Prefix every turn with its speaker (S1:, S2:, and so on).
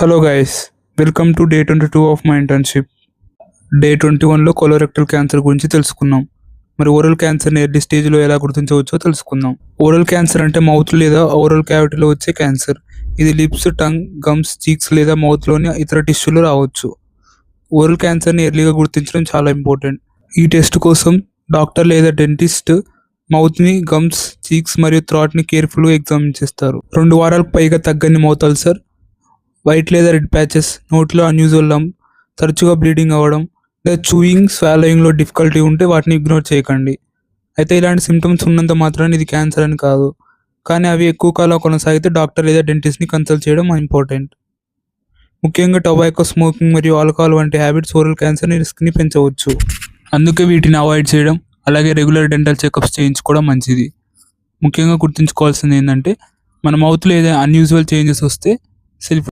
S1: Hello guys, welcome to day 22 of my internship. Day 21లో colorectal cancer గురించి తెలుసుకున్నాం. మరి ఓరల్ క్యాన్సర్ని ఎర్లీ స్టేజ్లో ఎలా గుర్తించవచ్చో తెలుసుకుందాం. ఓరల్ క్యాన్సర్ అంటే మౌత్ లేదా ఓరల్ క్యావిటీలో వచ్చే క్యాన్సర్. ఇది లిప్స్, టంగ్, గమ్స్, చీక్స్ లేదా మౌత్లోని ఇతర టిష్యూలో రావచ్చు. ఓరల్ క్యాన్సర్ని ఎర్లీగా గుర్తించడం చాలా ఇంపార్టెంట్. ఈ టెస్ట్ కోసం డాక్టర్ లేదా డెంటిస్ట్ మౌత్ని, గమ్స్, చీక్స్ మరియు థ్రాట్ని కేర్ఫుల్గా ఎగ్జామిన్ చేస్తారు. 2 వారాలకు పైగా తగ్గని మౌత్ అల్సర్, వైట్ లేదా రెడ్ ప్యాచెస్, నోట్లో అన్యూజువల్ లంప్, తరచుగా బ్లీడింగ్ అవ్వడం లేదా చూయింగ్, స్వాలోయింగ్లో డిఫికల్టీ ఉంటే వాటిని ఇగ్నోర్ చేయకండి. అయితే ఇలాంటి సిమ్టమ్స్ ఉన్నంత మాత్రాన ఇది క్యాన్సర్ అని కాదు, కానీ అవి ఎక్కువ కాలం కొనసాగితే డాక్టర్ లేదా డెంటిస్ట్ని కన్సల్ట్ చేయడం ఇంపార్టెంట్. ముఖ్యంగా టొబాకో, స్మోకింగ్ మరియు ఆల్కహాల్ వంటి హ్యాబిట్స్ ఓరల్ క్యాన్సర్ రిస్క్ని పెంచవచ్చు. అందుకే వీటిని అవాయిడ్ చేయడం, అలాగే రెగ్యులర్ డెంటల్ చెకప్స్ చేయించుకోవడం మంచిది. ముఖ్యంగా గుర్తుంచుకోవాల్సింది ఏంటంటే, మన మౌత్లో ఏదైనా అన్యూజువల్ చేంజెస్ వస్తే సెల్ఫ్